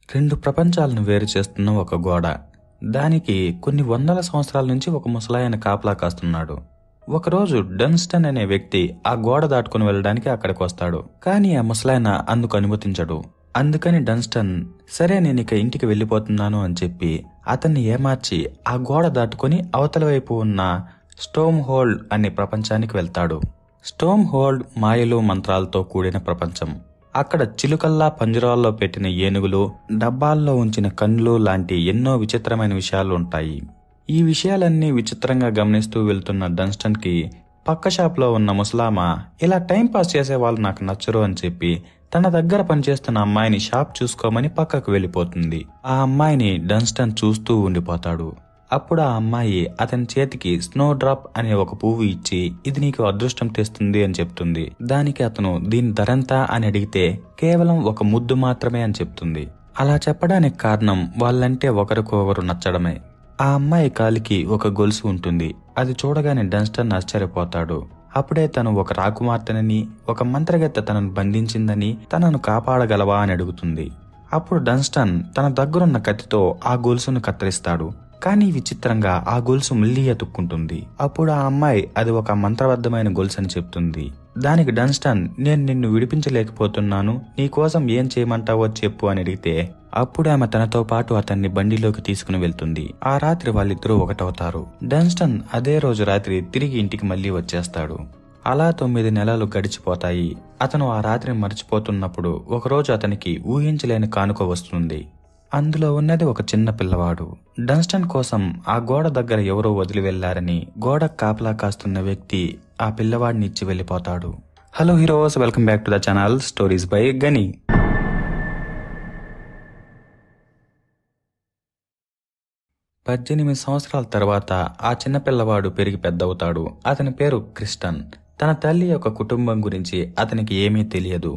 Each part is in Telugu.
రెండు ప్రపంచాలను వేరు చేస్తున్న ఒక గోడ. దానికి కొన్ని వందల సంవత్సరాల నుంచి ఒక ముసలాయన కాపలా కాస్తున్నాడు. ఒకరోజు డన్స్టన్ అనే వ్యక్తి ఆ గోడ దాటుకుని వెళ్ళడానికి అక్కడికి వస్తాడు. కానీ ఆ ముసలాయన అందుకు అనుమతించడు. అందుకని డన్స్టన్ సరే నేనిక ఇంటికి వెళ్ళిపోతున్నాను అని చెప్పి అతన్ని ఏమార్చి ఆ గోడ దాటుకుని అవతల వైపు ఉన్న స్టోమ్ హోల్డ్ అనే ప్రపంచానికి వెళ్తాడు. స్టోమ్ హోల్డ్ మాయలు మంత్రాలతో కూడిన ప్రపంచం. అక్కడ చిలుకల్లా పంజరాల్లో పెట్టిన ఏనుగులు, డబ్బాల్లో ఉంచిన కన్నులు లాంటి ఎన్నో విచిత్రమైన విషయాలు ఉంటాయి. ఈ విషయాలన్నీ విచిత్రంగా గమనిస్తూ వెళ్తున్న డన్స్టన్ కి పక్క షాప్ లో ఉన్న ముసలామ ఇలా టైం పాస్ చేసే వాళ్ళు నాకు నచ్చరు అని చెప్పి తన దగ్గర పనిచేస్తున్న అమ్మాయిని షాప్ చూసుకోమని పక్కకు వెళ్ళిపోతుంది. ఆ అమ్మాయిని డన్స్టన్ చూస్తూ ఉండిపోతాడు. అప్పుడు ఆ అమ్మాయి అతని చేతికి స్నో డ్రాప్ అనే ఒక పువ్వు ఇచ్చి ఇది నీకు అదృష్టం తెస్తుంది అని చెప్తుంది. దానికి అతను దీని ధరంతా అని అడిగితే కేవలం ఒక ముద్దు మాత్రమే అని చెప్తుంది. అలా చెప్పడానికి కారణం వాళ్ళంటే ఒకరికొకరు నచ్చడమే. ఆ అమ్మాయి కాలికి ఒక గొలుసు ఉంటుంది. అది చూడగానే డన్స్టన్ ఆశ్చర్యపోతాడు. అప్పుడే తను ఒక రాకుమార్తెనని, ఒక మంత్రగత్తె తనను బంధించిందని, తనను కాపాడగలవా అని అడుగుతుంది. అప్పుడు డన్స్టన్ తన దగ్గరున్న కత్తితో ఆ గొలుసును కత్తిరిస్తాడు. కానీ విచిత్రంగా ఆ గొలుసు మళ్లీ అతుక్కుంటుంది. అప్పుడు ఆ అమ్మాయి అది ఒక మంత్రబద్ధమైన గొలుసు అని చెప్తుంది. దానికి డన్స్టన్ నేను నిన్ను విడిపించలేకపోతున్నాను, నీకోసం ఏం చేయమంటావో చెప్పు అని అడిగితే అప్పుడు ఆమె తనతో పాటు అతన్ని బండిలోకి తీసుకుని వెళ్తుంది. ఆ రాత్రి వాళ్ళిద్దరూ ఒకటవుతారు. డన్స్టన్ అదే రోజు రాత్రి తిరిగి ఇంటికి మళ్లీ వచ్చేస్తాడు. అలా 9 నెలలు గడిచిపోతాయి. అతను ఆ రాత్రిని మర్చిపోతున్నప్పుడు ఒకరోజు అతనికి ఊహించలేని కానుక వస్తుంది. అందులో ఉన్నది ఒక చిన్న పిల్లవాడు. డన్స్టన్ కోసం ఆ గోడ దగ్గర ఎవరో వదిలి వెళ్లారని గోడ కాపలా కాస్తున్న వ్యక్తి ఆ పిల్లవాడిని ఇచ్చి వెళ్లిపోతాడు. Hello heroes, welcome back to the channel stories by Gani. 18 సంవత్సరాల తర్వాత ఆ చిన్న పిల్లవాడు పెరిగి పెద్దవుతాడు. అతని పేరు క్రిస్టన్. తన తల్లి యొక్క కుటుంబం గురించి అతనికి ఏమీ తెలియదు.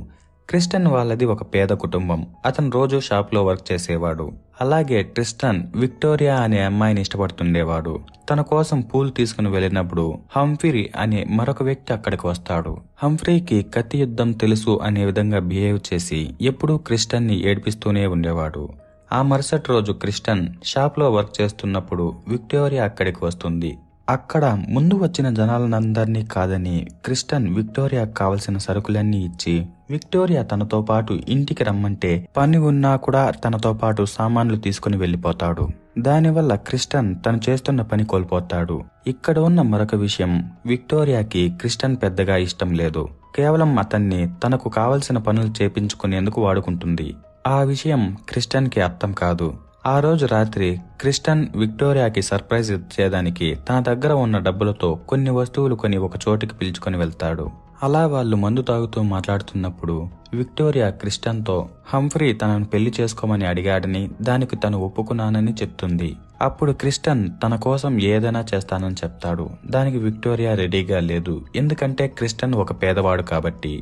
క్రిస్టన్ వాళ్ళది ఒక పేద కుటుంబం. అతను రోజు షాప్ లో వర్క్ చేసేవాడు. అలాగే క్రిస్టన్ విక్టోరియా అనే అమ్మాయిని ఇష్టపడుతుండేవాడు. తన కోసం పూలు తీసుకుని వెళ్ళినప్పుడు హంఫ్రీ అనే మరొక వ్యక్తి అక్కడికి వస్తాడు. హంఫ్రీకి కత్తి యుద్ధం తెలుసు అనే విధంగా బిహేవ్ చేసి ఎప్పుడూ క్రిస్టన్ ని ఏడిపిస్తూనే ఉండేవాడు. ఆ మరుసటి రోజు క్రిస్టన్ షాప్ లో వర్క్ చేస్తున్నప్పుడు విక్టోరియా అక్కడికి వస్తుంది. అక్కడ ముందు వచ్చిన జనాలందరినీ కాదని క్రిస్టన్ విక్టోరియాకు కావలసిన సరుకులన్నీ ఇచ్చి విక్టోరియా తనతో పాటు ఇంటికి రమ్మంటే పని ఉన్నా కూడా తనతో పాటు సామాన్లు తీసుకుని వెళ్లిపోతాడు. దానివల్ల క్రిస్టన్ తను చేస్తున్న పని కోల్పోతాడు. ఇక్కడ ఉన్న మరొక విషయం, విక్టోరియాకి క్రిస్టన్ పెద్దగా ఇష్టం లేదు. కేవలం అతన్ని తనకు కావలసిన పనులు చేపించుకునేందుకు వాడుకుంటుంది. ఆ విషయం క్రిస్టన్ కి అర్థం కాదు. ఆ రోజు రాత్రి క్రిస్టన్ విక్టోరియాకి సర్ప్రైజ్ ఇచ్చేదానికి తన దగ్గర ఉన్న డబ్బులతో కొన్ని వస్తువులు కొని ఒక చోటికి పిలుచుకొని వెళ్తాడు. అలా వాళ్ళు మందు తాగుతూ మాట్లాడుతున్నప్పుడు విక్టోరియా క్రిస్టన్ తో హంఫ్రీ తనను పెళ్లి చేసుకోమని అడిగాడని, దానికి తను ఒప్పుకున్నానని చెప్తుంది. అప్పుడు క్రిస్టన్ తన కోసం ఏదైనా చేస్తానని చెప్తాడు. దానికి విక్టోరియా రెడీగా లేదు, ఎందుకంటే క్రిస్టన్ ఒక పేదవాడు కాబట్టి.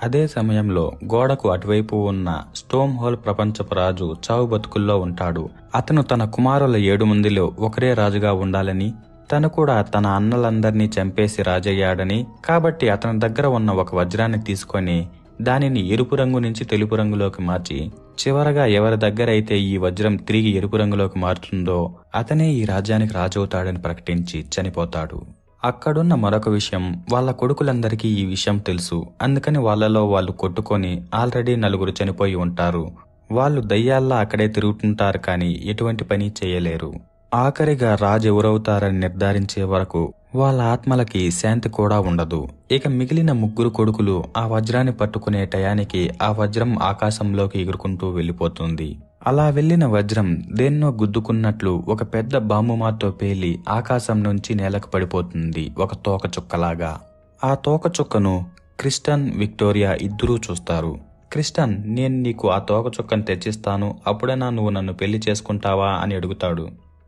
అదే సమయంలో గోడకు అటువైపు ఉన్న స్టోమ్ హోల్ ప్రపంచపు రాజు చావు బతుకుల్లో ఉంటాడు. అతను తన కుమారుల 7 మందిలో ఒకరే రాజుగా ఉండాలని, తను కూడా తన అన్నలందరినీ చంపేసి రాజయ్యాడని, కాబట్టి అతని దగ్గర ఉన్న ఒక వజ్రాన్ని తీసుకొని దానిని ఎరుపు రంగు నుంచి తెలుపు రంగులోకి మార్చి చివరగా ఎవరి దగ్గర అయితే ఈ వజ్రం తిరిగి ఎరుపు రంగులోకి మారుతుందో అతనే ఈ రాజ్యానికి రాజవుతాడని ప్రకటించి చనిపోతాడు. అక్కడున్న మరొక విషయం, వాళ్ళ కొడుకులందరికీ ఈ విషయం తెలుసు. అందుకని వాళ్ళలో వాళ్ళు కొట్టుకొని ఆల్రెడీ 4 చనిపోయి ఉంటారు. వాళ్ళు దయ్యాల్లా అక్కడే తిరుగుతుంటారు కానీ ఎటువంటి పని చేయలేరు. ఆఖరిగా రాజు ఎవరవుతారని నిర్ధారించే వరకు వాళ్ళ ఆత్మలకి శాంతి కూడా ఉండదు. ఇక మిగిలిన 3 కొడుకులు ఆ వజ్రాన్ని పట్టుకునే టయానికి ఆ వజ్రం ఆకాశంలోకి ఎగురుకుంటూ వెళ్లిపోతుంది. అలా వెళ్లిన వజ్రం దేన్నో గుద్దుకున్నట్లు ఒక పెద్ద బాంబుమాతో పేలి ఆకాశం నుంచి నేలకు పడిపోతుంది, ఒక తోక చుక్కలాగా. ఆ తోక చుక్కను క్రిస్టన్, విక్టోరియా ఇద్దరూ చూస్తారు. క్రిస్టన్, నేను నీకు ఆ తోక చుక్కను తెచ్చిస్తాను, అప్పుడైనా నువ్వు నన్ను పెళ్లి చేసుకుంటావా అని అడుగుతాడు.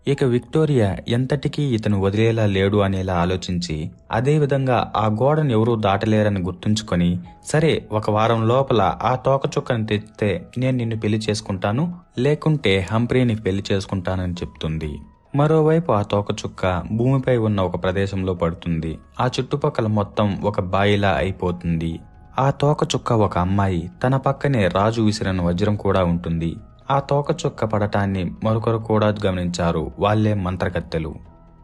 ఇక విక్టోరియా ఎంతటికీ ఇతను వదిలేలా లేడు అనేలా ఆలోచించి అదే విధంగా ఆ గోడను ఎవరూ దాటలేరని గుర్తుంచుకొని సరే 1 వారం లోపల ఆ తోకచుక్కను తెచ్చితే నేను నిన్ను పెళ్లి చేసుకుంటాను, లేకుంటే హంఫ్రీని పెళ్లి చేసుకుంటానని చెప్తుంది. మరోవైపు ఆ తోకచుక్క భూమిపై ఉన్న ఒక ప్రదేశంలో పడుతుంది. ఆ చుట్టుపక్కల మొత్తం ఒక బాయిలా అయిపోతుంది. ఆ తోకచుక్క ఒక అమ్మాయి, తన పక్కనే రాజు విసిరిన వజ్రం కూడా ఉంటుంది. ఆ తోకచుక్క పడటాన్ని మరొకరు కూడా గమనించారు. వాళ్లే మంత్రగత్తెలు.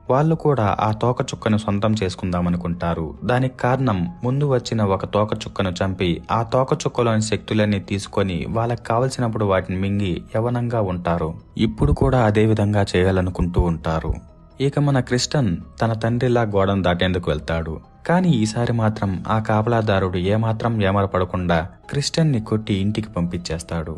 వాళ్ళు కూడా ఆ తోకచుక్కను సొంతం చేసుకుందామనుకుంటారు. దానికి కారణం ముందు వచ్చిన ఒక తోకచుక్కను చంపి ఆ తోకచుక్కలోని శక్తులన్నీ తీసుకొని వాళ్ళకి కావలసినప్పుడు వాటిని మింగి యవనంగా ఉంటారు. ఇప్పుడు కూడా అదే విధంగా చేయాలనుకుంటూ ఉంటారు. ఇక మన క్రిస్టన్ తన తండ్రిలా గోడను దాటేందుకు వెళ్తాడు. కానీ ఈసారి మాత్రం ఆ కాపలాదారుడు ఏమాత్రం ఏమరపడకుండా క్రిస్టన్ ని కొట్టి ఇంటికి పంపించేస్తాడు.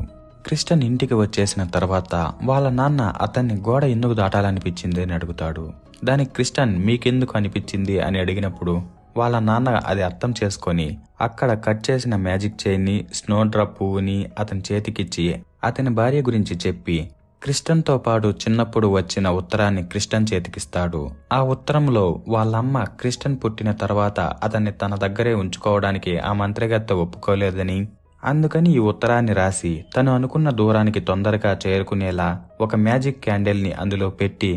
క్రిస్టన్ ఇంటికి వచ్చేసిన తర్వాత వాళ్ళ నాన్న అతన్ని గోడ ఎందుకు దాటాలనిపించింది అని అడుగుతాడు. దానికి క్రిస్టన్ మీకెందుకు అనిపించింది అని అడిగినప్పుడు వాళ్ళ నాన్న అది అర్థం చేసుకొని అక్కడ కట్ చేసిన మ్యాజిక్ చైన్ ని, స్నో డ్రాప్ పువ్వుని అతని చేతికిచ్చి అతని భార్య గురించి చెప్పి క్రిస్టన్ తో పాటు చిన్నప్పుడు వచ్చిన ఉత్తరాన్ని క్రిస్టన్ చేతికిస్తాడు. ఆ ఉత్తరంలో వాళ్ళమ్మ క్రిస్టన్ పుట్టిన తర్వాత అతన్ని తన దగ్గరే ఉంచుకోవడానికి ఆ మంత్రగత్తె ఒప్పుకోలేదని, అందుకని ఈ ఉత్తరాన్ని రాసి తను అనుకున్న దూరానికి తొందరగా చేరుకునేలా ఒక మ్యాజిక్ క్యాండిల్ ని అందులో పెట్టి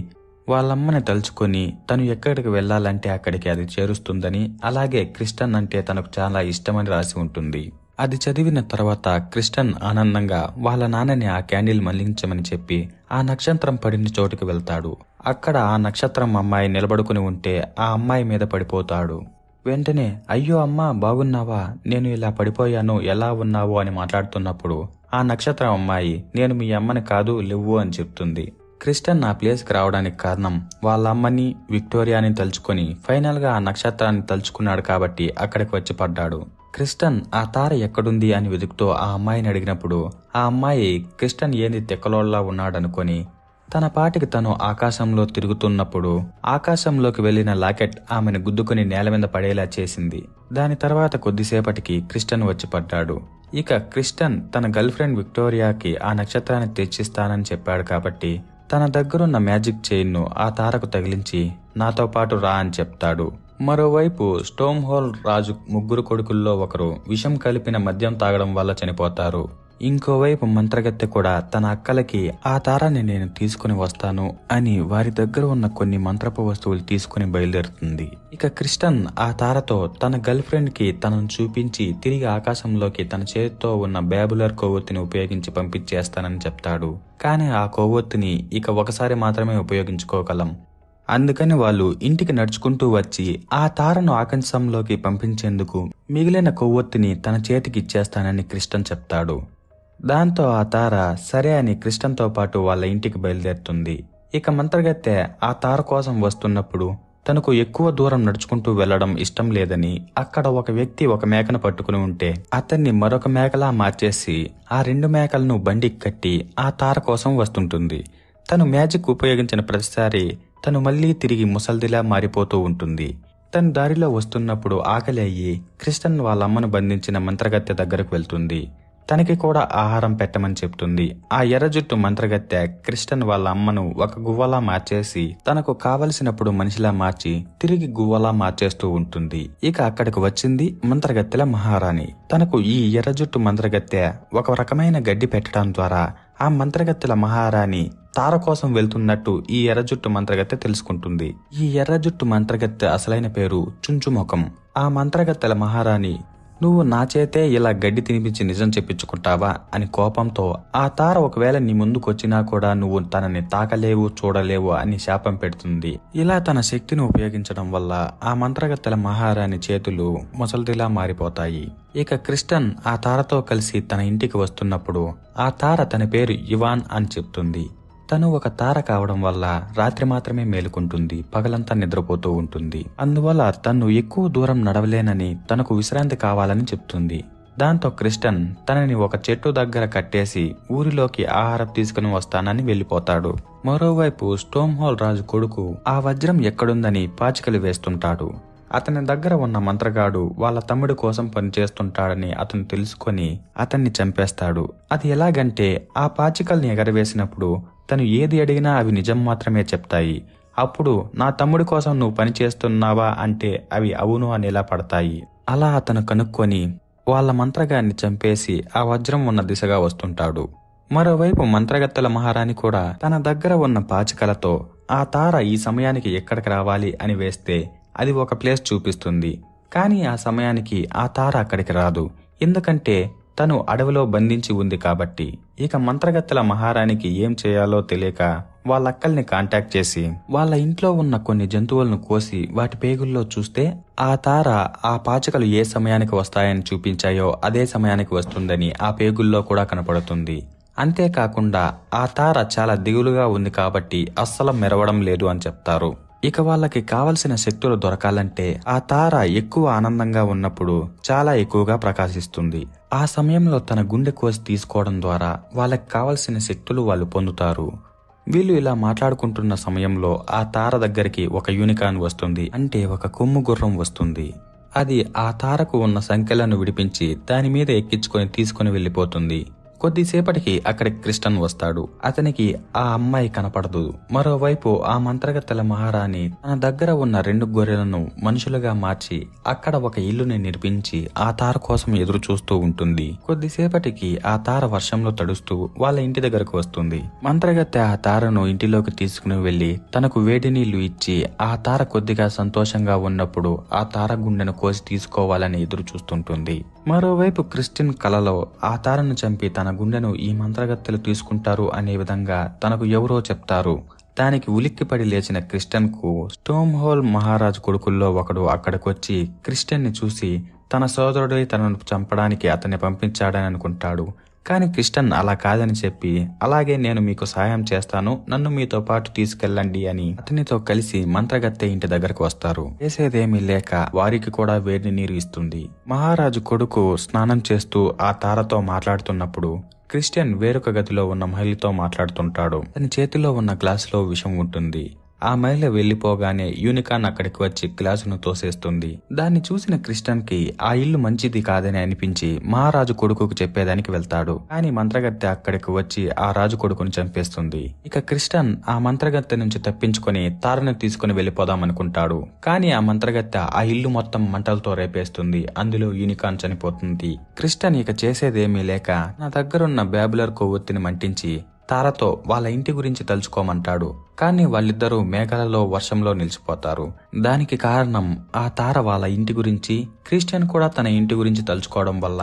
వాళ్ళమ్మని తలుచుకొని తను ఎక్కడికి వెళ్లాలంటే అక్కడికి అది చేరుస్తుందని, అలాగే క్రిస్టన్ అంటే తనకు చాలా ఇష్టమని రాసి ఉంటుంది. అది చదివిన తర్వాత క్రిస్టన్ ఆనందంగా వాళ్ళ నాన్నని ఆ క్యాండిల్ మళ్లించమని చెప్పి ఆ నక్షత్రం పడిన చోటుకి వెళ్తాడు. అక్కడ ఆ నక్షత్రం అమ్మాయి నిలబడుకుని ఉంటే ఆ అమ్మాయి మీద పడిపోతాడు. వెంటనే అయ్యో అమ్మా బాగున్నావా, నేను ఇలా పడిపోయాను, ఎలా ఉన్నావు అని మాట్లాడుతున్నప్పుడు ఆ నక్షత్రం అమ్మాయి నేను మీ అమ్మని కాదు లేవు అని చెప్తుంది. క్రిస్టన్ ఆ ప్లేస్కి రావడానికి కారణం వాళ్ళ అమ్మని విక్టోరియాని తలుచుకొని ఫైనల్ గా ఆ నక్షత్రాన్ని తలుచుకున్నాడు కాబట్టి అక్కడికి వచ్చి పడ్డాడు. క్రిస్టన్ ఆ తార ఎక్కడుంది అని వెతుకుతూ ఆ అమ్మాయిని అడిగినప్పుడు ఆ అమ్మాయి క్రిస్టన్ ఏంది తెక్కలోళ్లా ఉన్నాడనుకొని తన పాటికి తను ఆకాశంలో తిరుగుతున్నప్పుడు ఆకాశంలోకి వెళ్లిన లాకెట్ ఆమెను గుద్దుకుని నేల మీద పడేలా చేసింది. దాని తర్వాత కొద్దిసేపటికి క్రిస్టన్ వచ్చి పడ్డాడు. ఇక క్రిస్టన్ తన గర్ల్ ఫ్రెండ్ విక్టోరియాకి ఆ నక్షత్రాన్ని తెచ్చిస్తానని చెప్పాడు కాబట్టి తన దగ్గరున్న మ్యాజిక్ చైన్ ను ఆ తారకు తగిలించి నాతో పాటు రా అని చెప్తాడు. మరోవైపు స్టోమ్ హోల్ రాజు ముగ్గురు కొడుకుల్లో ఒకరు విషం కలిపిన మద్యం తాగడం వల్ల చనిపోతారు. ఇంకోవైపు మంత్రగత్తె కూడా తన అక్కలకి ఆ తారాన్ని నేను తీసుకుని వస్తాను అని వారి దగ్గర ఉన్న కొన్ని మంత్రపు వస్తువులు తీసుకుని బయలుదేరుతుంది. ఇక క్రిస్టన్ ఆ తారతో తన గర్ల్ ఫ్రెండ్ కి తనను చూపించి తిరిగి ఆకాశంలోకి తన చేతితో ఉన్న బ్యాబులర్ కొవ్వొత్తిని ఉపయోగించి పంపించేస్తానని చెప్తాడు. కానీ ఆ కొవ్వొత్తిని ఇక ఒకసారి మాత్రమే ఉపయోగించుకోగలం. అందుకని వాళ్ళు ఇంటికి నడుచుకుంటూ వచ్చి ఆ తారను ఆకాశంలోకి పంపించేందుకు మిగిలిన కొవ్వొత్తిని తన చేతికి ఇచ్చేస్తానని క్రిస్టన్ చెప్తాడు. దాంతో ఆ తార సరే అని క్రిస్టన్ తో పాటు వాళ్ళ ఇంటికి బయలుదేరుతుంది. ఇక మంత్రగత్తె ఆ తార కోసం వస్తున్నప్పుడు తనకు ఎక్కువ దూరం నడుచుకుంటూ వెళ్లడం ఇష్టం లేదని అక్కడ ఒక వ్యక్తి ఒక మేకను పట్టుకుని ఉంటే అతన్ని మరొక మేకలా మార్చేసి ఆ 2 మేకలను బండికి కట్టి ఆ తార కోసం వస్తుంటుంది. తను మ్యాజిక్ ఉపయోగించిన ప్రతిసారి తను మళ్లీ తిరిగి ముసల్దిలా మారిపోతూ ఉంటుంది. తను దారిలో వస్తున్నప్పుడు ఆకలి అయ్యి క్రిస్టన్ వాళ్ళ అమ్మను బంధించిన మంత్రగత్తె దగ్గరకు వెళ్తుంది. తనకి కూడా ఆహారం పెట్టమని చెప్తుంది. ఆ ఎర్ర జుట్టు మంత్రగత్తె క్రిస్టన్ వాళ్ళ అమ్మను ఒక గువ్వలా మార్చేసి తనకు కావలసినప్పుడు మనిషిలా మార్చి తిరిగి గువ్వలా మార్చేస్తూ ఉంటుంది. ఇక అక్కడికి వచ్చింది మంత్రగత్తెల మహారాణి. తనకు ఈ ఎర్ర జుట్టు మంత్రగత్తె ఒక రకమైన గడ్డి పెట్టడం ద్వారా ఆ మంత్రగత్తెల మహారాణి తార కోసం వెళ్తున్నట్టు ఈ ఎర్రజుట్టు మంత్రగత్తె తెలుసుకుంటుంది. ఈ ఎర్రజుట్టు మంత్రగత్తె అసలైన పేరు చుంచుముఖం. ఆ మంత్రగత్తెల మహారాణి నువ్వు నా చేతే ఇలా గడ్డి తినిపించి నిజం చెప్పించుకుంటావా అని కోపంతో ఆ తార ఒకవేళ నీ ముందుకొచ్చినా కూడా నువ్వు తనని తాకలేవు చూడలేవు అని శాపం పెడుతుంది. ఇలా తన శక్తిని ఉపయోగించడం వల్ల ఆ మంత్రగత్తెల మహారాణి చేతులు ముసల్దిలా మారిపోతాయి. ఇక క్రిస్టన్ ఆ తారతో కలిసి తన ఇంటికి వస్తున్నప్పుడు ఆ తార తన పేరు ఇవాన్ అని చెప్తుంది. తను ఒక తార కావడం వల్ల రాత్రి మాత్రమే మేలుకుంటుంది, పగలంతా నిద్రపోతూ ఉంటుంది. అందువల్ల తను ఎక్కువ దూరం నడవలేనని తనకు విశ్రాంతి కావాలని చెప్తుంది. దాంతో క్రిస్టన్ తనని ఒక చెట్టు దగ్గర కట్టేసి ఊరిలోకి ఆహారం తీసుకుని వస్తానని వెళ్లిపోతాడు. మరోవైపు స్టోమ్ హోల్ రాజు కొడుకు ఆ వజ్రం ఎక్కడుందని పాచికలు వేస్తుంటాడు. అతని దగ్గర ఉన్న మంత్రగాడు వాళ్ళ తమ్ముడి కోసం పనిచేస్తుంటాడని అతను తెలుసుకొని అతన్ని చంపేస్తాడు. అది ఎలాగంటే ఆ పాచికల్ని ఎగరవేసినప్పుడు తను ఏది అడిగినా అవి నిజం మాత్రమే చెప్తాయి. అప్పుడు నా తమ్ముడి కోసం నువ్వు పని చేస్తున్నావా అంటే అవి అవును అనేలా పడతాయి. అలా అతను కనుక్కొని వాళ్ళ మంత్రగాన్ని చంపేసి ఆ వజ్రం ఉన్న దిశగా వస్తుంటాడు. మరోవైపు మంత్రగత్తెల మహారాణి కూడా తన దగ్గర ఉన్న పాచికలతో ఆ తార ఈ సమయానికి ఎక్కడికి రావాలి అని వేస్తే అది ఒక ప్లేస్ చూపిస్తుంది. కానీ ఆ సమయానికి ఆ తార అక్కడికి రాదు. ఎందుకంటే తను అడవిలో బంధించి ఉంది కాబట్టి. ఇక మంత్రగత్తెల మహారాణికి ఏం చేయాలో తెలియక వాళ్ళక్కల్ని కాంటాక్ట్ చేసి వాళ్ళ ఇంట్లో ఉన్న కొన్ని జంతువులను కోసి వాటి పేగుల్లో చూస్తే ఆ తార ఆ పాచికలు ఏ సమయానికి వస్తాయని చూపించాయో అదే సమయానికి వస్తుందని ఆ పేగుల్లో కూడా కనపడుతుంది. అంతేకాకుండా ఆ తార చాలా దిగులుగా ఉంది కాబట్టి అస్సలు మెరవడం లేదు అని చెప్తారు. ఇక వాళ్ళకి కావలసిన శక్తులు దొరకాలంటే ఆ తార ఎక్కువ ఆనందంగా ఉన్నప్పుడు చాలా ఎక్కువగా ప్రకాశిస్తుంది. ఆ సమయంలో తన గుండె కోసి తీసుకోవడం ద్వారా వాళ్ళకి కావలసిన శక్తులు వాళ్ళు పొందుతారు. వీళ్ళు ఇలా మాట్లాడుకుంటున్న సమయంలో ఆ తార దగ్గరికి ఒక యూనికార్న్ వస్తుంది, అంటే ఒక కొమ్ము గుర్రం వస్తుంది. అది ఆ తారకు ఉన్న సంఖ్యలను విడిపించి దాని మీద ఎక్కించుకొని తీసుకుని వెళ్ళిపోతుంది. కొద్దిసేపటికి అక్కడికి క్రిస్టన్ వస్తాడు. అతనికి ఆ అమ్మాయి కనపడదు. మరోవైపు ఆ మంత్రగత్తెల మహారాణి తన దగ్గర ఉన్న 2 గొర్రెలను మనుషులుగా మార్చి అక్కడ ఒక ఇల్లుని నిర్మించి ఆ తార కోసం ఎదురు చూస్తూ ఉంటుంది. కొద్దిసేపటికి ఆ తార వర్షంలో తడుస్తూ వాళ్ళ ఇంటి దగ్గరకు వస్తుంది. మంత్రగత్తె ఆ తారను ఇంటిలోకి తీసుకుని వెళ్లి తనకు వేడి నీళ్లు ఇచ్చి ఆ తార కొద్దిగా సంతోషంగా ఉన్నప్పుడు ఆ తార గుండెను కోసి తీసుకోవాలని ఎదురు చూస్తుంటుంది. మరోవైపు క్రిస్టిన్ కలలో ఆ తారను చంపి తన గుండెను ఈ మంత్రగత్తెలు తీసుకుంటారు అనే విధంగా తనకు ఎవరో చెప్తారు. దానికి ఉలిక్కిపడి లేచిన క్రిస్టన్ కు స్టోమ్ హోల్ మహారాజు కొడుకుల్లో ఒకడు అక్కడికొచ్చి క్రిస్టియన్ ని చూసి తన సోదరుడే తనను చంపడానికి అతన్ని పంపించాడని అనుకుంటాడు. కానీ క్రిస్టన్ అలా కాదని చెప్పి, అలాగే నేను మీకు సాయం చేస్తాను, నన్ను మీతో పాటు తీసుకెళ్ళండి అని అతనితో కలిసి మంత్రగత్తె ఇంటి దగ్గరకు వస్తారు. చేసేదేమీ లేక వారికి కూడా వేడి నీరు ఇస్తుంది. మహారాజు కొడుకు స్నానం చేస్తూ ఆ తారతో మాట్లాడుతున్నప్పుడు క్రిస్టియన్ వేరొక గదిలో ఉన్న మహిళతో మాట్లాడుతుంటాడు. అతని చేతిలో ఉన్న గ్లాసులో విషం ఉంటుంది. ఆ మహిళ వెళ్లిపోగానే యూనికార్న్ అక్కడికి వచ్చి గ్లాసును తోసేస్తుంది. దాన్ని చూసిన క్రిస్టన్ కి ఆ ఇల్లు మంచిది కాదని అనిపించి మహారాజు కొడుకుకు చెప్పేదానికి వెళ్తాడు. కానీ మంత్రగత్తె అక్కడికి వచ్చి ఆ రాజు కొడుకును చంపేస్తుంది. ఇక క్రిస్టన్ ఆ మంత్రగత్తె నుంచి తప్పించుకొని తారను తీసుకుని వెళ్లిపోదాం అనుకుంటాడు. కానీ ఆ మంత్రగత్తె ఆ ఇల్లు మొత్తం మంటలతో రేపేస్తుంది. అందులో యూనికార్న్ చనిపోతుంది. క్రిస్టన్ ఇక చేసేదేమీ లేక నా దగ్గరున్న బ్యాబులర్ కొవ్వొత్తిని మంటించి తారతో వాళ్ళ ఇంటి గురించి తలుచుకోమంటాడు. కానీ వాళ్ళిద్దరూ మేఘాలలో వర్షంలో నిలిచిపోతారు. దానికి కారణం ఆ తార వాళ్ళ ఇంటి గురించి, క్రిస్టియన్ కూడా తన ఇంటి గురించి తలుచుకోవడం వల్ల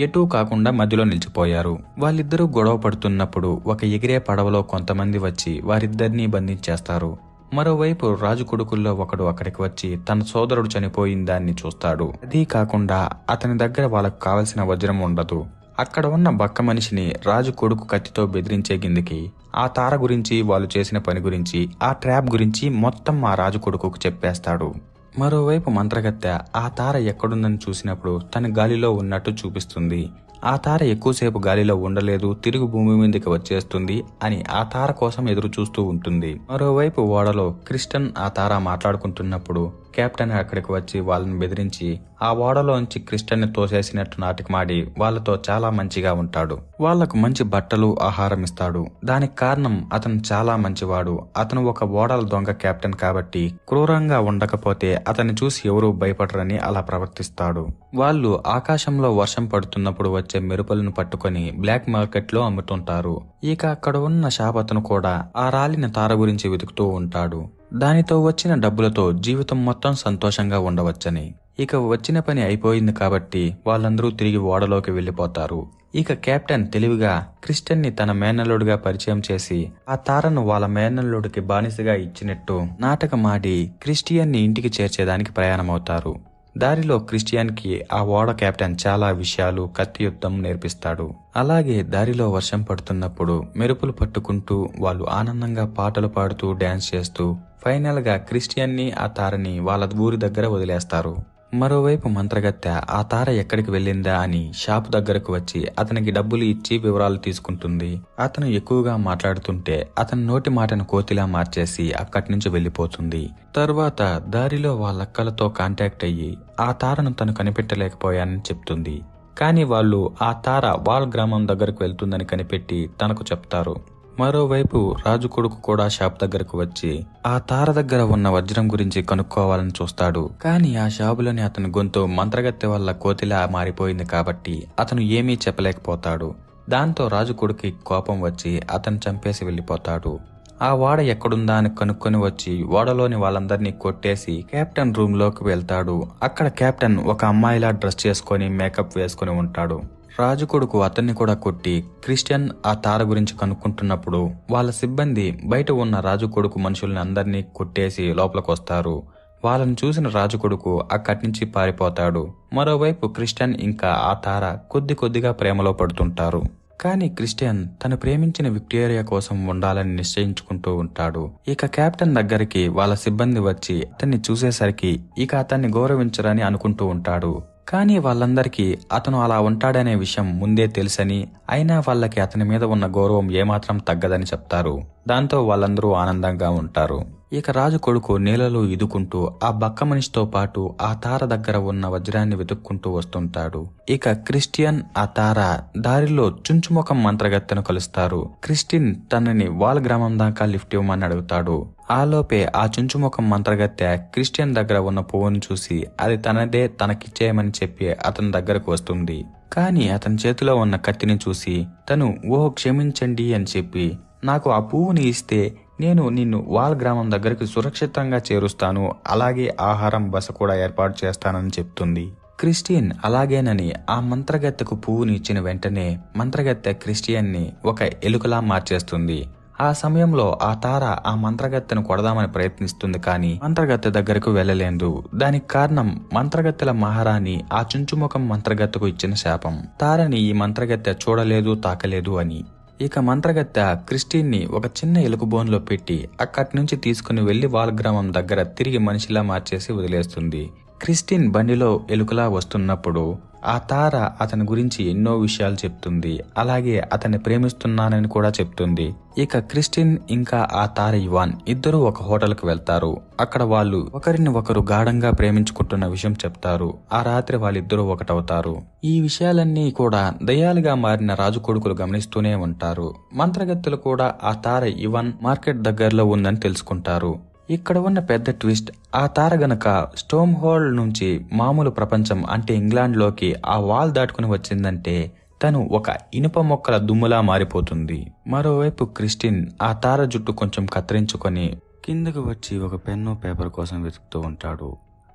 ఎటూ కాకుండా మధ్యలో నిలిచిపోయారు. వాళ్ళిద్దరూ గొడవ పడుతున్నప్పుడు ఒక ఎగిరే పడవలో కొంతమంది వచ్చి వారిద్దరినీ బంధించేస్తారు. మరోవైపు రాజు కొడుకుల్లో ఒకడు అక్కడికి వచ్చి తన సోదరుడు చనిపోయిన దాన్ని చూస్తాడు. అదీ కాకుండా అతని దగ్గర వాళ్ళకు కావలసిన వజ్రం ఉండదు. అక్కడ ఉన్న బక్క మనిషిని రాజు కొడుకు కత్తితో బెదిరించే గిందికి ఆ తార గురించి, వాళ్ళు చేసిన పని గురించి, ఆ ట్రాప్ గురించి మొత్తం ఆ రాజు కొడుకుకు చెప్పేస్తాడు. మరోవైపు మంత్రగత్తె ఆ తార ఎక్కడుందని చూసినప్పుడు తన గాలిలో ఉన్నట్టు చూపిస్తుంది. ఆ తార ఎక్కువసేపు గాలిలో ఉండలేదు, తిరుగు భూమి మీదకి వచ్చేస్తుంది అని ఆ తార కోసం ఎదురు చూస్తూ ఉంటుంది. మరోవైపు ఓడలో క్రిస్టన్ ఆ తార మాట్లాడుకుంటున్నప్పుడు కెప్టెన్ అక్కడికి వచ్చి వాళ్ళని బెదిరించి ఆ ఓడలోంచి క్రిస్టన్ ని తోసేసినట్టు నాటకమాడి వాళ్లతో చాలా మంచిగా ఉంటాడు. వాళ్లకు మంచి బట్టలు, ఆహారం ఇస్తాడు. దానికి కారణం అతను చాలా మంచివాడు. అతను ఒక ఓడల దొంగ కెప్టెన్ కాబట్టి క్రూరంగా ఉండకపోతే అతన్ని చూసి ఎవరూ భయపడరని అలా ప్రవర్తిస్తాడు. వాళ్ళు ఆకాశంలో వర్షం పడుతున్నప్పుడు వచ్చే మెరుపులను పట్టుకొని బ్లాక్ మార్కెట్ లో అమ్ముతుంటారు. ఇక అక్కడ ఉన్న శాపతను కూడా ఆ రాలిన తార గురించి వెతుకుతూ ఉంటాడు. దానితో వచ్చిన డబ్బులతో జీవితం మొత్తం సంతోషంగా ఉండవచ్చని. ఇక వచ్చిన పని అయిపోయింది కాబట్టి వాళ్ళందరూ తిరిగి ఓడలోకి వెళ్లిపోతారు. ఇక కెప్టెన్ తెలివిగా క్రిస్టియన్ ని తన మేనల్లుడిగా పరిచయం చేసి ఆ తారను వాళ్ళ మేనల్లుడికి బానిసగా ఇచ్చినట్టు నాటకమాడి క్రిస్టియన్ ని ఇంటికి చేర్చేదానికి ప్రయాణమవుతారు. దారిలో క్రిస్టియన్ కి ఆ ఓడ కెప్టెన్ చాలా విషయాలు, కత్తి యుద్ధం నేర్పిస్తాడు. అలాగే దారిలో వర్షం పడుతున్నప్పుడు మెరుపులు పట్టుకుంటూ వాళ్ళు ఆనందంగా పాటలు పాడుతూ డాన్స్ చేస్తూ ఫైనల్ గా క్రిస్టియన్ ని ఆ తారని వాళ్ళ ఊరి దగ్గర వదిలేస్తారు. మరోవైపు మంత్రగత్తె ఆ తార ఎక్కడికి వెళ్ళిందా అని షాప్ దగ్గరకు వచ్చి అతనికి డబ్బులు ఇచ్చి వివరాలు తీసుకుంటుంది. అతను ఎక్కువగా మాట్లాడుతుంటే అతని నోటి మాటను కోతిలా మార్చేసి అక్కడి నుంచి వెళ్లిపోతుంది. తర్వాత దారిలో వాళ్ళక్కలతో కాంటాక్ట్ అయ్యి ఆ తారను తను కనిపెట్టలేకపోయానని చెప్తుంది. కానీ వాళ్ళు ఆ తార వాళ్ళ గ్రామం దగ్గరకు వెళ్తుందని కనిపెట్టి తనకు చెప్తారు. మరోవైపు రాజు కొడుకు కూడా షాప్ దగ్గరకు వచ్చి ఆ తార దగ్గర ఉన్న వజ్రం గురించి కనుక్కోవాలని చూస్తాడు. కానీ ఆ షాపులోని అతని గొంతు మంత్రగత్తె వల్ల కోతిలా మారిపోయింది కాబట్టి అతను ఏమీ చెప్పలేకపోతాడు. దాంతో రాజు కొడుకు కోపం వచ్చి అతను చంపేసి వెళ్లిపోతాడు. ఆ ఓడ ఎక్కడుందా అని కనుక్కొని వచ్చి ఓడలోని వాళ్ళందరినీ కొట్టేసి కెప్టెన్ రూమ్ లోకి వెళ్తాడు. అక్కడ కెప్టెన్ ఒక అమ్మాయిలా డ్రెస్ చేసుకుని మేకప్ వేసుకుని ఉంటాడు. రాజు కొడుకు అతన్ని కూడా కొట్టి క్రిస్టియన్ ఆ తార గురించి కనుక్కుంటున్నప్పుడు వాళ్ళ సిబ్బంది బయట ఉన్న రాజు కొడుకు మనుషుల్ని అందరినీ కొట్టేసి లోపలికొస్తారు. వాళ్ళని చూసిన రాజు కొడుకు అక్కడి నుంచి పారిపోతాడు. మరోవైపు క్రిస్టియన్ ఇంకా ఆ తార కొద్దిగా ప్రేమలో పడుతుంటారు. కానీ క్రిస్టియన్ తను ప్రేమించిన విక్టోరియా కోసం ఉండాలని నిశ్చయించుకుంటూ ఉంటాడు. ఇక కెప్టెన్ దగ్గరికి వాళ్ళ సిబ్బంది వచ్చి అతన్ని చూసేసరికి ఇక అతన్ని గౌరవించరని అనుకుంటూ ఉంటాడు. కానీ వాళ్ళందరికీ అతను అలా ఉంటాడనే విషయం ముందే తెలుసని, అయినా వాళ్ళకి అతని మీద ఉన్న గౌరవం ఏమాత్రం తగ్గదని చెప్తారు. దాంతో వాళ్ళందరూ ఆనందంగా ఉంటారు. ఇక రాజు కొడుకు నీళ్ళలో ఇదుకుంటూ ఆ బక్క మనిషితో పాటు ఆ తార దగ్గర ఉన్న వజ్రాన్ని వెతుక్కుంటూ వస్తుంటాడు. ఇక క్రిస్టియన్ ఆ తార దారిలో చుంచుముఖం మంత్రగత్తెను కలుస్తారు. క్రిస్టియన్ తనని వాల్ గ్రామం దాకా లిఫ్ట్ ఇవ్వమని అడుగుతాడు. ఆలోపే ఆ చుంచుముఖం మంత్రగత్తె క్రిస్టియన్ దగ్గర ఉన్న పువ్వును చూసి అది తనదే, తనకిచ్చేయమని చెప్పి అతని దగ్గరకు వస్తుంది. కానీ అతని చేతిలో ఉన్న కత్తిని చూసి తను ఓ క్షమించండి అని చెప్పి, నాకు ఆ పువ్వుని ఇస్తే నేను నిన్ను వాల్ గ్రామం దగ్గరికి సురక్షితంగా చేరుస్తాను, అలాగే ఆహారం బస కూడా ఏర్పాటు చేస్తానని చెప్తుంది. క్రిస్టియన్ అలాగేనని ఆ మంత్రగత్తెకు పువ్వుని ఇచ్చిన వెంటనే మంత్రగత్తె క్రిస్టియన్ని ఒక ఎలుకలా మార్చేస్తుంది. ఆ సమయంలో ఆ తార ఆ మంత్రగత్తెను కొడదామని ప్రయత్నిస్తుంది. కానీ మంత్రగత్తె దగ్గరకు వెళ్లలేదు. దానికి కారణం మంత్రగత్తెల మహారాణి ఆ చుంచుముఖం మంత్రగత్తెకు ఇచ్చిన శాపం. తారని ఈ మంత్రగత్తె చూడలేదు, తాకలేదు అని. ఇక మంత్రగత్తె క్రిస్టియన్ ని ఒక చిన్న ఎలుక బోన్లో పెట్టి అక్కడి నుంచి తీసుకుని వెళ్లి వాల్ గ్రామం దగ్గర తిరిగి మనిషిలా మార్చేసి వదిలేస్తుంది. క్రిస్టియన్ బండిలో ఎలుకలా వస్తున్నప్పుడు ఆ తార అతని గురించి ఎన్నో విషయాలు చెప్తుంది. అలాగే అతన్ని ప్రేమిస్తున్నానని కూడా చెప్తుంది. ఇక క్రిస్టియన్ ఇంకా ఆ తార ఇవాన్ ఇద్దరు ఒక హోటల్కి వెళ్తారు. అక్కడ వాళ్ళు ఒకరిని ఒకరు గాఢంగా ప్రేమించుకుంటున్న విషయం చెప్తారు. ఆ రాత్రి వాళ్ళిద్దరూ ఒకటవుతారు. ఈ విషయాలన్నీ కూడా దయ్యాలుగా మారిన రాజు కొడుకులు గమనిస్తూనే ఉంటారు. మంత్రగత్తెలు కూడా ఆ తార ఇవాన్ మార్కెట్ దగ్గరలో ఉందని తెలుసుకుంటారు. ఇక్కడ ఉన్న పెద్ద ట్విస్ట్, ఆ తార గనక స్టోమ్ హోల్ నుంచి మామూలు ప్రపంచం అంటే ఇంగ్లాండ్లోకి ఆ వాల్ దాటుకుని వచ్చిందంటే తను ఒక ఇనుప మొక్కల దుమ్ములా మారిపోతుంది. మరోవైపు క్రిస్టియన్ ఆ తార జుట్టు కొంచెం కత్తిరించుకొని కిందకు వచ్చి ఒక పెన్ను పేపర్ కోసం వెతుకుతూ ఉంటాడు.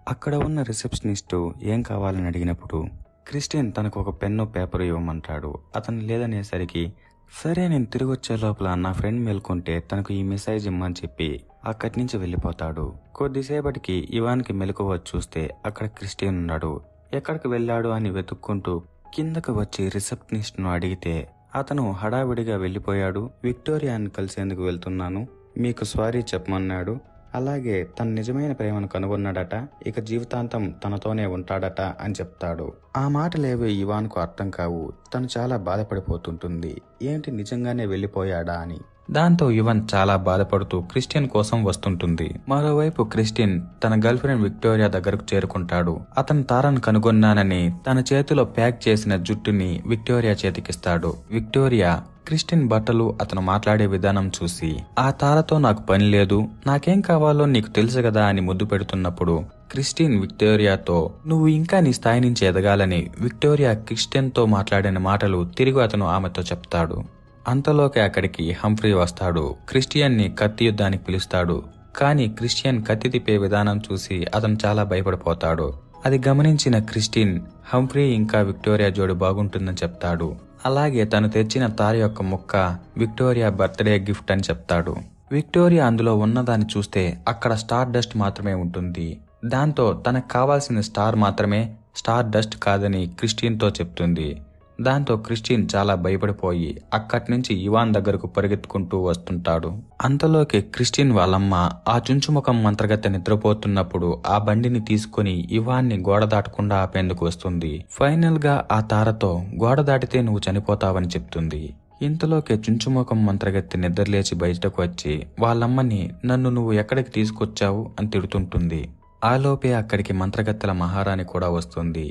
అక్కడ ఉన్న రిసెప్షనిస్టు ఏం కావాలని అడిగినప్పుడు క్రిస్టియన్ తనకు ఒక పెన్ను పేపర్ ఇవ్వమంటాడు. అతను లేదనేసరికి సరే నేను తిరిగి వచ్చే లోపల నా ఫ్రెండ్ మేల్కొంటే తనకు ఈ మెసేజ్ ఇమ్మని చెప్పి అక్కడి నుంచి వెళ్లిపోతాడు. కొద్దిసేపటికి ఇవాన్కి మెలకువ చూస్తే అక్కడ క్రిస్టియన్ ఉన్నాడు. ఎక్కడికి వెళ్ళాడు అని వెతుక్కుంటూ కిందకు వచ్చి రిసెప్షనిస్ట్ ను అడిగితే అతను హడావిడిగా వెళ్లిపోయాడు. విక్టోరియాని కలిసేందుకు వెళ్తున్నాను, మీకు సారీ చెప్పమన్నాడు. అలాగే తన నిజమైన ప్రేమను కనుగొన్నాడట, ఇక జీవితాంతం తనతోనే ఉంటాడట అని చెప్తాడు. ఆ మాటలేవో ఇవాన్కు అర్థం కావు. తను చాలా బాధపడిపోతుంటుంది. ఏంటి నిజంగానే వెళ్లిపోయాడా అని. దాంతో ఇవాన్ చాలా బాధపడుతూ క్రిస్టియన్ కోసం వస్తుంటుంది. మరోవైపు క్రిస్టియన్ తన గర్ల్ ఫ్రెండ్ విక్టోరియా దగ్గరకు చేరుకుంటాడు. అతను తారను కనుగొన్నానని తన చేతిలో ప్యాక్ చేసిన జుట్టుని విక్టోరియా చేతికిస్తాడు. విక్టోరియా క్రిస్టియన్ బట్టలు, అతను మాట్లాడే విధానం చూసి ఆ తారతో నాకు పని లేదు, నాకేం కావాలో నీకు తెలుసు కదా అని ముద్దు పెడుతున్నప్పుడు క్రిస్టియన్ విక్టోరియాతో నువ్వు ఇంకా నీ స్థాయి నుంచి ఎదగాలని విక్టోరియా క్రిస్టియన్ తో మాట్లాడిన మాటలు తిరిగి అతను ఆమెతో చెప్తాడు. అంతలోకి అక్కడికి హంఫ్రీ వస్తాడు. క్రిస్టియన్ ని కత్తి యుద్ధానికి పిలుస్తాడు. కానీ క్రిస్టియన్ కత్తి తిప్పే విధానం చూసి అతను చాలా భయపడిపోతాడు. అది గమనించిన క్రిస్టియన్ హంఫ్రీ ఇంకా విక్టోరియా జోడి బాగుంటుందని చెప్తాడు. అలాగే తను తెచ్చిన తార యొక్క ముక్క విక్టోరియా బర్త్డే గిఫ్ట్ అని చెప్తాడు. విక్టోరియా అందులో ఉన్నదాన్ని చూస్తే అక్కడ స్టార్ డస్ట్ మాత్రమే ఉంటుంది. దాంతో తనకు కావాల్సిన స్టార్ మాత్రమే, స్టార్ డస్ట్ కాదని క్రిస్టియన్ తో చెప్తుంది. దాంతో క్రిస్టియన్ చాలా భయపడిపోయి అక్కడి నుంచి ఇవాన్ దగ్గరకు పరిగెత్తుకుంటూ వస్తుంటాడు. అంతలోకి క్రిస్టియన్ వాళ్ళమ్మ ఆ చుంచుముఖం మంత్రగత్తె నిద్రపోతున్నప్పుడు ఆ బండిని తీసుకుని ఇవాన్ని గోడ దాటకుండా ఆపేందుకు వస్తుంది. ఫైనల్ గా ఆ తారతో గోడ దాటితే నువ్వు చనిపోతావని చెప్తుంది. ఇంతలోకే చుంచుముఖం మంత్రగత్తె నిద్రలేచి బయటకు వచ్చి వాళ్ళమ్మని నన్ను నువ్వు ఎక్కడికి తీసుకొచ్చావు అని తిడుతుంటుంది. ఆలోపే అక్కడికి మంత్రగత్తెల మహారాణి కూడా వస్తుంది.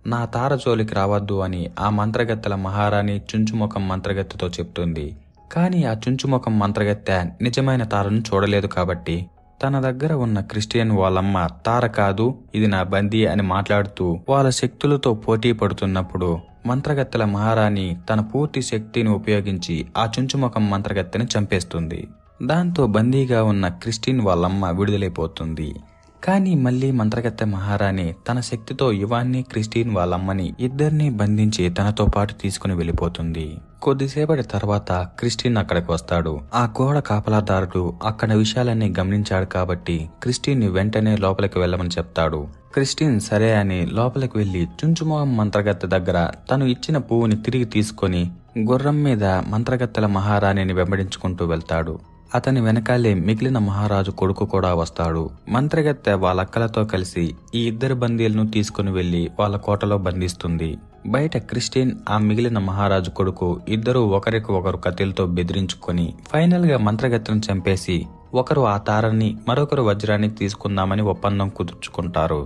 నా తార జోలికి రావద్దు అని ఆ మంత్రగత్తెల మహారాణి చుంచుముఖం మంత్రగత్తెతో చెప్తుంది. కానీ ఆ చుంచుముఖం మంత్రగత్తె నిజమైన తారను చూడలేదు కాబట్టి తన దగ్గర ఉన్న క్రిస్టియన్ వాళ్ళమ్మ తార కాదు, ఇది నా బందీ అని మాట్లాడుతూ వాళ్ళ శక్తులతో పోటీ పడుతున్నప్పుడు మంత్రగత్తెల మహారాణి తన పూర్తి శక్తిని ఉపయోగించి ఆ చుంచుముఖం మంత్రగత్తెని చంపేస్తుంది. దాంతో బందీగా ఉన్న క్రిస్టియన్ వాళ్ళమ్మ విడుదలైపోతుంది. కానీ మళ్లీ మంత్రగత్తె మహారాణి తన శక్తితో ఇవాన్ని, క్రిస్టిన్ వాళ్ళమ్మని ఇద్దరిని బంధించి తనతో పాటు తీసుకుని వెళ్లిపోతుంది. కొద్దిసేపటి తర్వాత క్రిస్టిన్ అక్కడికి వస్తాడు. ఆ గోడ కాపలాదారుడు అక్కడ విషయాలన్నీ గమనించాడు కాబట్టి క్రిస్టిన్ ని వెంటనే లోపలికి వెళ్లమని చెప్తాడు. క్రిస్టిన్ సరే అని లోపలికి వెళ్లి చుంచుమోహం మంత్రగత్తె దగ్గర తను ఇచ్చిన పువ్వుని తిరిగి తీసుకుని గుర్రం మీద మంత్రగత్తెల మహారాణిని వెంబడించుకుంటూ వెళ్తాడు. అతని వెనకాలే మిగిలిన మహారాజు కొడుకు కూడా వస్తాడు. మంత్రగత్తె వాళ్ళక్కలతో కలిసి ఈ ఇద్దరు బందీలను తీసుకుని వెళ్లి వాళ్ళ కోటలో బంధిస్తుంది. బయట క్రిస్టిన్, ఆ మిగిలిన మహారాజు కొడుకు ఇద్దరూ ఒకరికి ఒకరు కత్తిలతో బెదిరించుకొని ఫైనల్ గా మంత్రగత్తెను చంపేసి ఒకరు ఆ తారాన్ని, మరొకరు వజ్రాన్ని తీసుకుందామని ఒప్పందం కుదుర్చుకుంటారు.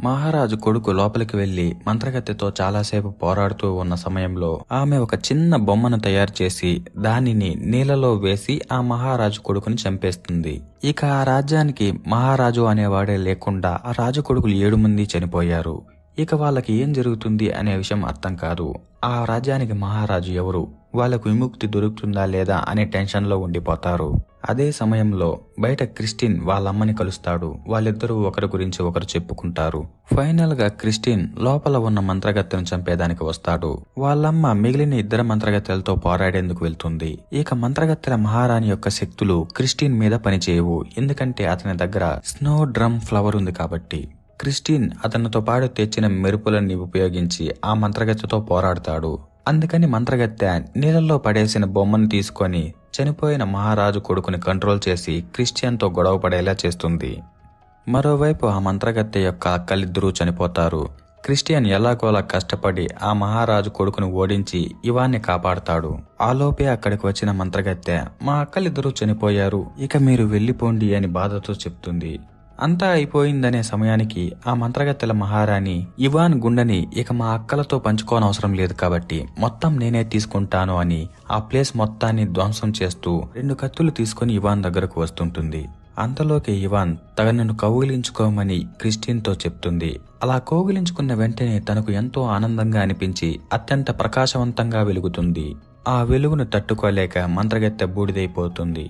మహారాజు కొడుకు లోపలికి వెళ్లి మంత్రగత్తెతో చాలాసేపు పోరాడుతూ ఉన్న సమయంలో ఆమె ఒక చిన్న బొమ్మను తయారు చేసి దానిని నీళ్లలో వేసి ఆ మహారాజు కొడుకుని చంపేస్తుంది. ఇక ఆ రాజ్యానికి మహారాజు అనేవాడే లేకుండా ఆ రాజు కొడుకులు 7 మంది చనిపోయారు. ఇక వాళ్ళకి ఏం జరుగుతుంది అనే విషయం అర్థం కాదు. ఆ రాజ్యానికి మహారాజు ఎవరు, వాళ్లకు విముక్తి దొరుకుతుందా లేదా అనే టెన్షన్ లో ఉండిపోతారు. అదే సమయంలో బయట క్రిస్టిన్ వాళ్ళమ్మని కలుస్తాడు. వాళ్ళిద్దరూ ఒకరి గురించి ఒకరు చెప్పుకుంటారు. ఫైనల్ గా క్రిస్టిన్ లోపల ఉన్న మంత్రగత్తెను చంపేదానికి వస్తాడు. వాళ్ళమ్మ మిగిలిన ఇద్దరు మంత్రగత్తెలతో పోరాడేందుకు వెళ్తుంది. ఇక మంత్రగత్తెల మహారాణి యొక్క శక్తులు క్రిస్టిన్ మీద పనిచేయవు. ఎందుకంటే అతని దగ్గర స్నో డ్రమ్ ఫ్లవర్ ఉంది కాబట్టి. క్రిస్టిన్ అతనితో పాటు తెచ్చిన మెరుపులన్నీ ఉపయోగించి ఆ మంత్రగత్తెతో పోరాడతాడు. అందుకని మంత్రగత్తె నీళ్ళల్లో పడేసిన బొమ్మను తీసుకొని చనిపోయిన మహారాజు కొడుకుని కంట్రోల్ చేసి క్రిస్టియన్తో గొడవ పడేలా చేస్తుంది. మరోవైపు ఆ మంత్రగత్తె యొక్క అక్కలిద్దరూ చనిపోతారు. క్రిస్టియన్ ఎలాగోలా కష్టపడి ఆ మహారాజు కొడుకును ఓడించి ఇవాన్ని కాపాడతాడు. ఆలోపే అక్కడికి వచ్చిన మంత్రగత్తె మా అక్కలిద్దరూ చనిపోయారు, ఇక మీరు వెళ్లిపోండి అని బాధతో చెప్తుంది. అంతా అయిపోయిందనే సమయానికి ఆ మంత్రగత్తెల మహారాణి ఇవాన్ గుండెని ఇక మా అక్కలతో పంచుకోనవసరం లేదు కాబట్టి మొత్తం నేనే తీసుకుంటాను అని ఆ ప్లేస్ మొత్తాన్ని ధ్వంసం చేస్తూ 2 కత్తులు తీసుకుని ఇవాన్ దగ్గరకు వస్తుంటుంది. అంతలోకి ఇవాన్ తనను కౌగిలించుకోమని క్రిస్టిన్ తో చెప్తుంది. అలా కౌగిలించుకున్న వెంటనే తనకు ఎంతో ఆనందంగా అనిపించి అత్యంత ప్రకాశవంతంగా వెలుగుతుంది. ఆ వెలుగును తట్టుకోలేక మంత్రగత్తె బూడిదైపోతుంది.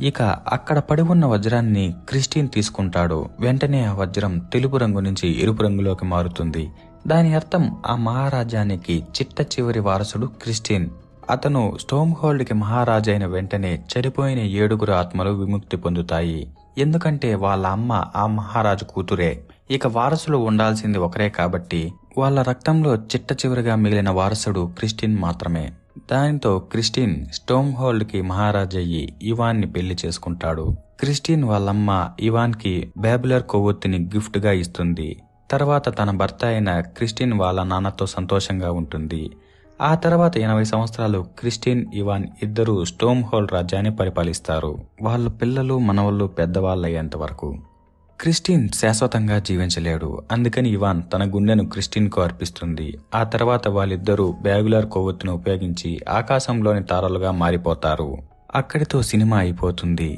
ఇక అక్కడ పడి ఉన్న వజ్రాన్ని క్రిస్టిన్ తీసుకుంటాడు. వెంటనే ఆ వజ్రం తెలుపు రంగు నుంచి ఎరుపు రంగులోకి మారుతుంది. దాని అర్థం ఆ మహారాజ్యానికి చిట్ట చివరి వారసుడు క్రిస్టిన్. అతను స్టోమ్ హోల్డ్ కి మహారాజు అయిన వెంటనే చనిపోయిన 7 ఆత్మలు విముక్తి పొందుతాయి. ఎందుకంటే వాళ్ళ అమ్మ ఆ మహారాజు కూతురే. ఇక వారసులు ఉండాల్సింది ఒకరే కాబట్టి వాళ్ళ రక్తంలో చిట్ట చివరిగా మిగిలిన వారసుడు క్రిస్టిన్ మాత్రమే. దానితో క్రిస్టిన్ స్టోమ్ హోల్డ్ కి మహారాజయ్యి ఇవాన్ ని పెళ్లి చేసుకుంటాడు. క్రిస్టిన్ వాళ్ళమ్మ ఇవాన్ కి బ్యాబులర్ కొవ్వొత్తిని గిఫ్ట్ గా ఇస్తుంది. తర్వాత తన భర్త అయిన క్రిస్టిన్ వాళ్ళ నాన్నతో సంతోషంగా ఉంటుంది. ఆ తర్వాత 80 సంవత్సరాలు క్రిస్టిన్, ఇవాన్ ఇద్దరూ స్టోమ్ హోల్డ్ రాజ్యాన్ని పరిపాలిస్తారు. వాళ్ళ పిల్లలు, మనవళ్ళు పెద్దవాళ్ళయ్యేంత వరకు. క్రిస్టిన్ శాశ్వతంగా జీవించలేడు. అందుకని ఇవాన్ తన గుండెను క్రిస్టిన్ కు అర్పిస్తుంది. ఆ తర్వాత వాళ్ళిద్దరూ బ్యాగులర్ కొవ్వొత్తును ఉపయోగించి ఆకాశంలోని తారలుగా మారిపోతారు. అక్కడితో సినిమా అయిపోతుంది.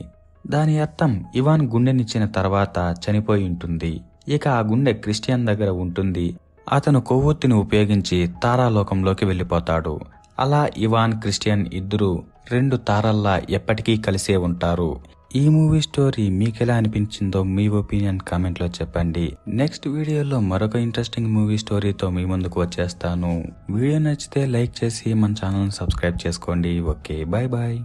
దాని అర్థం ఇవాన్ గుండెనిచ్చిన తర్వాత చనిపోయి ఉంటుంది. ఇక ఆ గుండె క్రిస్టియన్ దగ్గర ఉంటుంది. అతను కొవ్వొత్తిని ఉపయోగించి తారాలోకంలోకి వెళ్లిపోతాడు. అలా ఇవాన్, క్రిస్టియన్ ఇద్దరు 2 తారల్లా ఎప్పటికీ కలిసే ఉంటారు. ఈ మూవీ స్టోరీ మీకెలా అనిపించిందో మీ ఒపీనియన్ కామెంట్ లో చెప్పండి. నెక్స్ట్ వీడియోలో మరొక ఇంట్రెస్టింగ్ మూవీ స్టోరీతో మీ ముందుకు వచ్చేస్తాను. వీడియో నచ్చితే లైక్ చేసి మన ఛానల్ సబ్స్క్రైబ్ చేసుకోండి. Okay, bye bye.